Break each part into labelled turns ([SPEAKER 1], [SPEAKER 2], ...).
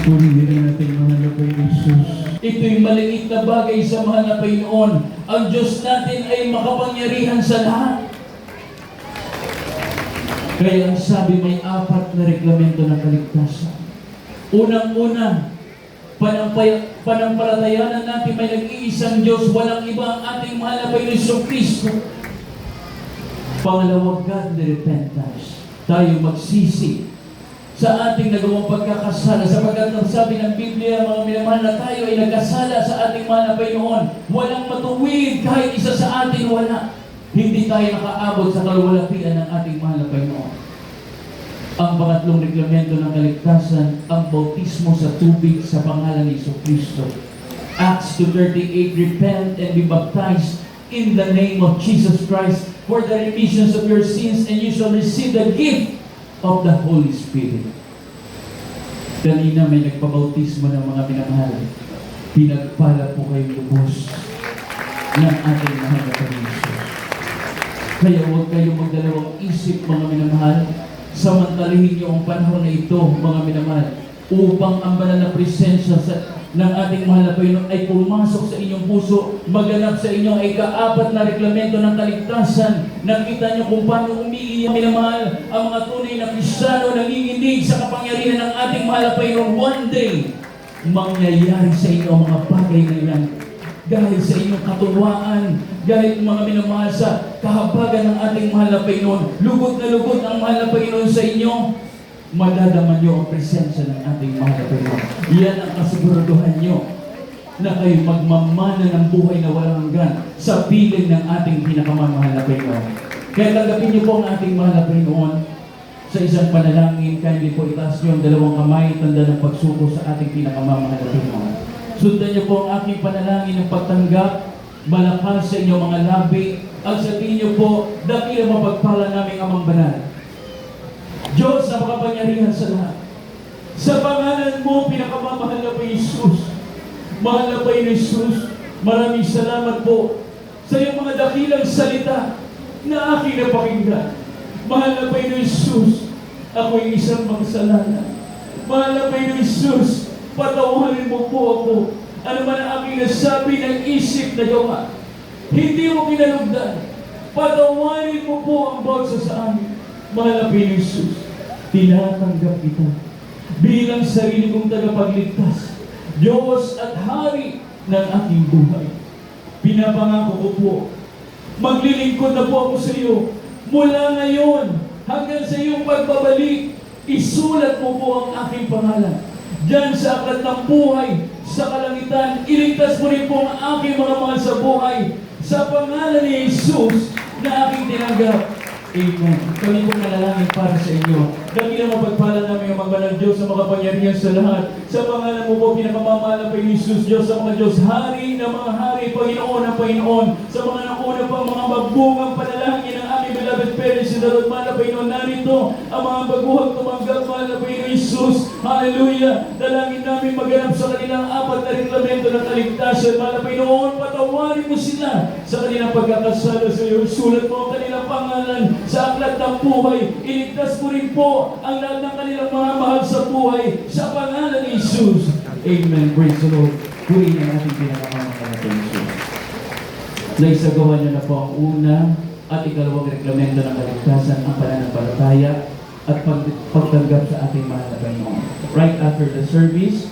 [SPEAKER 1] Purihin natin mahal na Panginoon Jesus. Ito'y maliit na bagay sa mahal na Panginoon. Ang Diyos natin ay makapangyarihan sa lahat. Kaya ang sabi, may 4 na reglamento ng kaligtasan. Unang-una, panampalatayanan natin may nag-iisang Diyos, walang iba ang ating mahal na Panginoon Jesucristo. Pangalawa, godly repentance. Tayo magsisi sa ating nagawang pagkakasala, sapagkat ang sabi ng Biblia, mga minamahal, na tayo ay nagkasala sa ating mahal na Panginoon. Walang matuwid, kahit isa sa atin wala. Hindi tayo nakaabot sa kaluwalhatian ng ating mahal na Panginoon. Ang pangatlong reglamento ng kaligtasan, ang bautismo sa tubig sa pangalan ni Jesucristo. Acts 2:38, repent and be baptized in the name of Jesus Christ for the remission of your sins, and you shall receive the gift of the Holy Spirit. Kanina may nagpabautismo ng mga minamahal. Pinagpala po kayong lubos ng ating mahal na Panginoon. Kaya huwag kayong magdalawang isip, mga minamahal. Samantalahin niyo ang panahon na ito, mga minamahal, upang ang banal na presensya ng ating mahal na Panginoon ay pumasok sa inyong puso, maganap sa inyo ay 4 na reglamento ng kaligtasan. Nakita niyo kung paano umiiyak, minamahal, ang mga tunay na Kristiyano nanginginig sa kapangyarihan ng ating mahal na Panginoon. One day, mangyayari sa inyo ang mga bagay na yan. Dahil sa inyong katuwaan, dahil mga minamahal sa kahabagan ng ating mahal na Panginoon, lugod na lugod ang mahal na Panginoon sa inyo, madadaman nyo ang presensya ng ating mahal na Panginoon. Yan ang kasiguraduhan nyo na kayo magmamana ng buhay na walang hanggan sa piling ng ating pinakamamahal na Panginoon. Kaya tanggapin nyo po ang ating mahal na Panginoon sa isang panalangin. Kaya hindi po itaas nyo ang 2 kamay, tanda ng pagsuko sa ating pinakamamahal na Panginoon. Sundan niyo po ang aking panalangin ng pagtanggap, malakas sa inyong mga labi. Ang sabihin niyo po, dakilang mapagpala naming Amang Banal. Diyos na makapangyarihan sa lahat. Sa pangalan mo, pinakamamahal na po Jesus. Mahal na po Jesus, maraming salamat po sa iyong mga dakilang salita na aking napakinggan. Mahal na po Jesus, ako'y isang makasalanan. Mahal na po Jesus, patawarin mo po ako. Ano man ang aking nasabi ng isip na gawa, hindi mo kinalugdan. Patawarin mo po ang bawat sa amin. Mahal na Jesus, tinatanggap kita bilang sarili kong tagapagligtas, Diyos at Hari ng aking buhay. Pinapangako ko po, maglilingkod na po ako sa iyo mula ngayon hanggang sa iyong pagbabalik. Isulat mo po ang aking pangalan diyan sa aklat ng buhay, sa kalangitan. Iligtas mo rin po ang aking mga mahal sa buhay sa pangalan ni Jesus na aking tinanggap. Amen. Kami po manalangin para sa inyo. Dakilang mapagpala namin ang magbanal Diyos sa makapangyarihan sa lahat. Sa pangalan mo po, pinakamamahal na Panginoon Jesus, Diyos sa mga Diyos, Hari na mga Hari, Panginoon ng Panginoon. Sa mga nakuna pang mga magbungang panalangin ng aming beloved parents in the Lord, mahal na Panginoon, narito ang mga baguhang tumanggap, mahal na Panginoon Jesus. Hallelujah! Dalangin namin maganap sa kanilang 4 na reglamento ng kaligtasan. Mahal na Panginoon, patawarin mo sila sa kanilang pagkakasala sa iyo. Sulat mo ang kanilang pangalan sa aklat ng buhay. Iligtas mo rin po ang lahat ng kanilang mga mahal sa buhay sa pangalan ni Jesus. Amen. Praise the Lord. Purihin ang ating pinakamamahal na Jesus. Naisagawa niyo na po ang una at ikalawang reglamento ng kaligtasan, ang pananampalataya at pagtanggap sa ating mahal na Panginoon. Right after the service,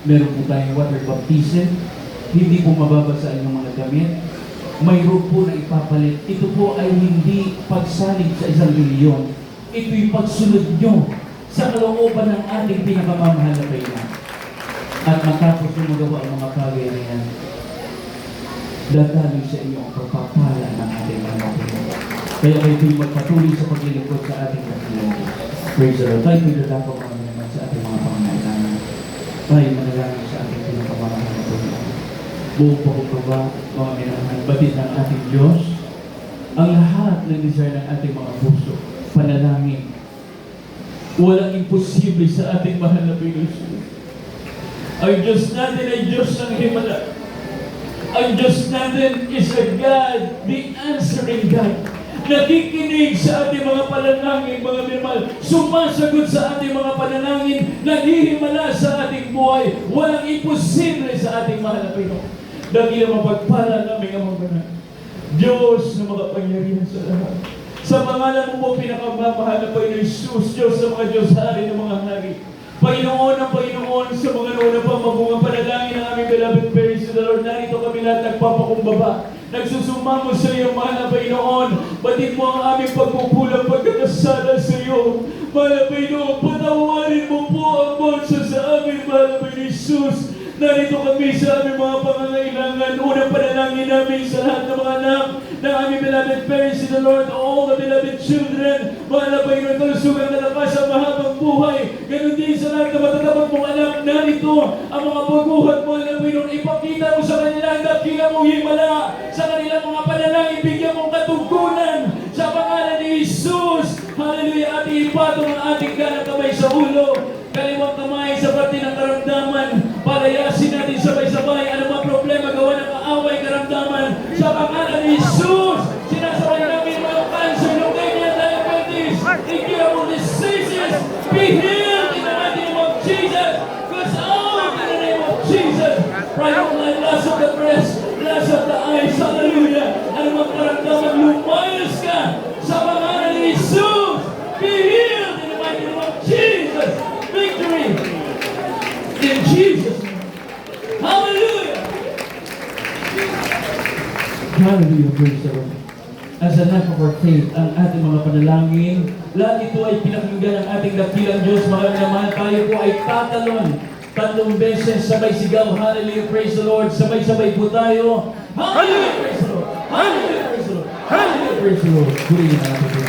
[SPEAKER 1] meron po tayong water baptism. Hindi po mababasa ang inyong mga damit. Mayroon po na ipapalit. Ito po ay hindi pagsalig sa isang reliyon. Ito'y pagsunod nyo sa kalooban ng ating pinakamamahal na Panginoon. At matapos nyo magawa ang mga bagay na yan, dadaling sa inyo ang pagpapala ng ating mga Panginoon. Kaya kayo'y magpatuloy sa paglilingkod sa ating kapilan. Praise the Lord. Tayo pinadako kami naman sa ating mga pangangailangan. Tayo manalangin sa ating pinakamamahal na Panginoon. Buong pagkakaba, mga minamahal, batid ng ating Diyos, ang lahat ng desire ng ating mga puso, panalangin. Walang imposible sa ating mahal na Panginoon. Ang Diyos natin ay Diyos ng himala. Ang Diyos natin is a God, the answering God. nakikinig sa ating mga panalangin, mga minamahal, sumasagot sa ating mga panalangin, naghihimala sa ating buhay. Walang imposible sa ating mahal na Panginoon. Dahil mapagpala namin ang mga Diyos na makapangyarihan sa lahat. Sa pangalan mo po pinakamamahal na Panginoon Jesus, Diyos sa mga Diyos, Hari ng mga hari. Panginoon ang Panginoon, sa mga nauna pa mabungang panalangin ng aming beloved parents to the Lord, narito kami lahat nagpapakumbaba. Nagsusumamo sa iyo, mahal na Panginoon. Batid mo ang aming pagkukulang, pagkakasala sa iyo. Mahal na Panginoon, patawarin mo po ang bonsa sa amin, mahal na Panginoon Jesus. Narito kami sa aming mga pangangailangan. Unang panalangin namin sa lahat ng mga anak ng aming beloved parents in the Lord, all the beloved children. Mahal na Panginoon, kalusugan na lakas ang mahabang buhay. Ganon din sa lahat ng matatabang mong anak. Narito ang mga baguhat mo, na Panginoon. Ipakita mo sa kanila ang dakila mong himala. Sa kanilang mga panalangin, bigyan mong katugunan sa pangalan ni Jesus. Hallelujah. At ipatong ang ating ganang kamay sa ulo, kaliwang kamay sa parte ng karamdaman. Palayasin natin sabay-sabay ano mga problema gawa ng kaaway karamdaman sa pangalan ni Jesus. Sinasabay namin mga cancer, leukemia, diabetes, incurable diseases, be healed in the mighty name of Jesus. Because all in the name of Jesus, pride of life, loss of the breast, loss of the eyes, hallelujah. Ano mga karamdaman, lumayos ka sa pangalan ni Jesus. Be healed in the mighty name of Jesus. Victory in Jesus' name. Hallelujah! Hallelujah, praise the Lord. As an act of our faith, ang ating mga panalangin, lahat ito ay pinakinggan ng ating dakilang Diyos. Mga naman, tayo po ay tatalon 3 beses, sabay sigaw, hallelujah, praise the Lord. Sabay-sabay po tayo, hallelujah, praise the Lord. Hallelujah, praise the Lord. Hallelujah, praise the Lord. Purihin na natin.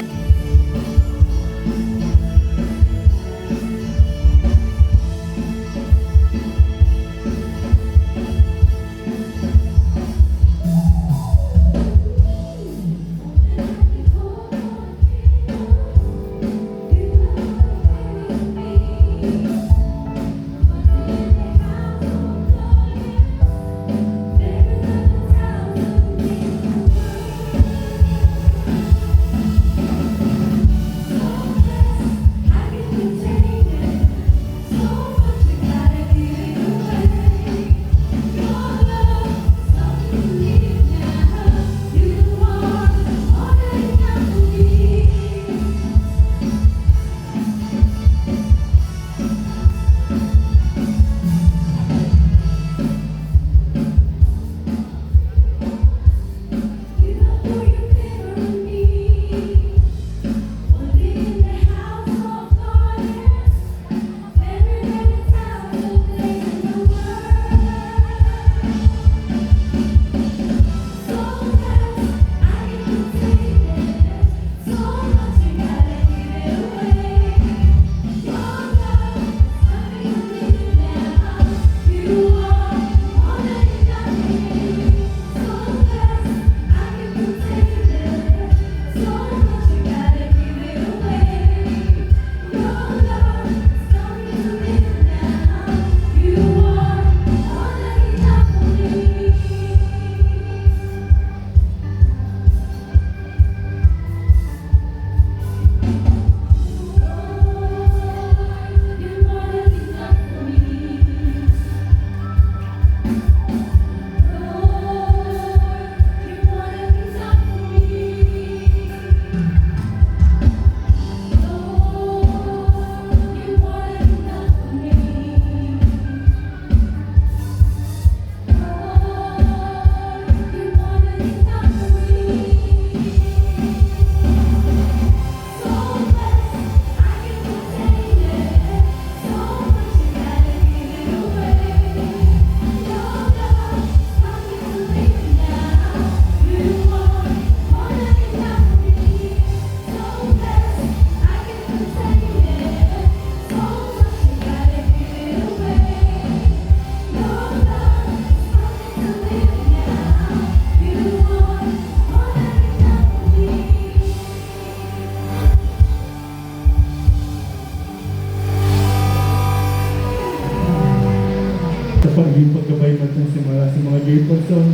[SPEAKER 2] paging pagkabay matang simula sa mga gay person.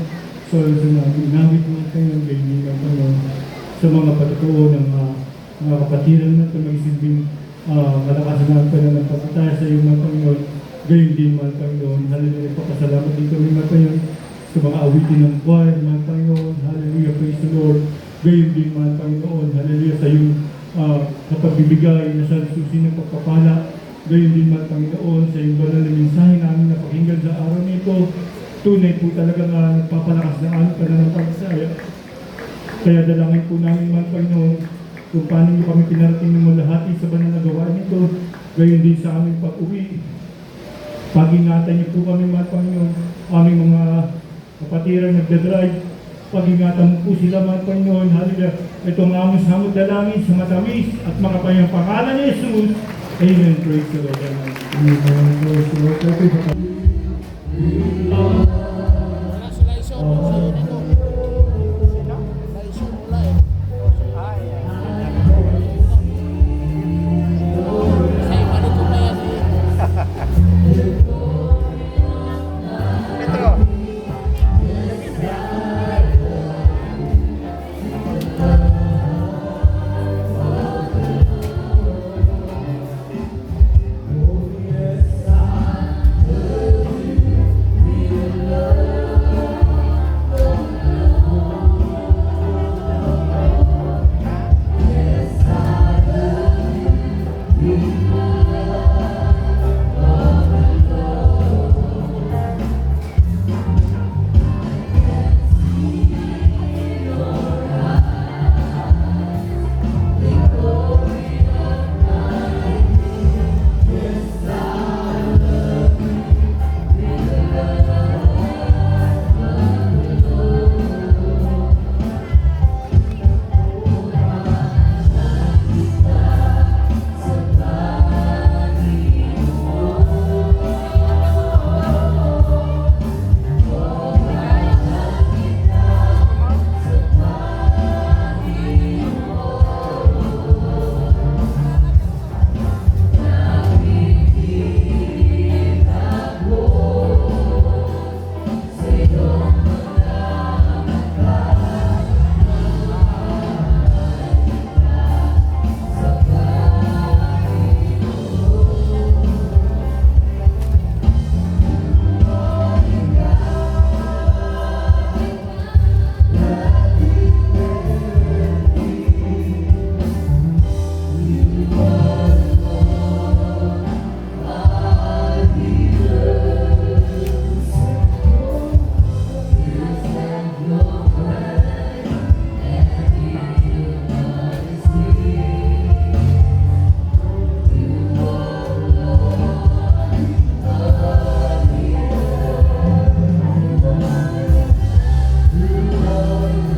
[SPEAKER 2] So, sa mga ginamit mo kayo ng gay ng Panginoon. sa mga patutuo ng mga kapatiran natin magsilbing malakas na ang pananampalataya sa iyo, mga Panginoon. Gayon din, mga Panginoon. Hallelujah. Papasalamat din kami, mga Panginoon, sa mga awitin ng choir, mga Panginoon. Hallelujah. Praise the Lord. Gayon din, mga Panginoon. Hallelujah. Sa iyong kapagbibigay na sa susi ng pagpapala. Gayon din, mga Panginoon, sa iyong banal na mensahe namin na pakinggan sa araw nito. Tunay po talaga na nagpapalakas na aming pananampalataya. Kaya dalangin po namin, mga Panginoon, kung paano niyo kami pinarating ng malahati sa banal na gawain nito. Gayon din sa aming pag-uwi. Pag-ingatan niyo po kami, mga Panginoon, aming mga kapatiran nagdadrive. Pag-ingatan mo po sila, mga Panginoon. Hallelujah. Ito ang aming samot dalangin sa matamis at mga pangalan ni Jesus. Amen. Praise the Lord. Amen. Praise the Lord.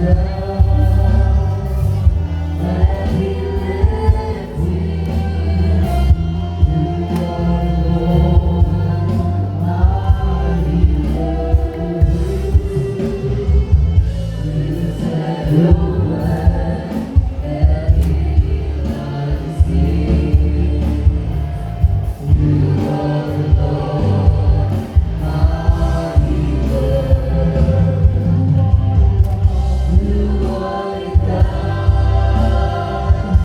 [SPEAKER 2] Yeah.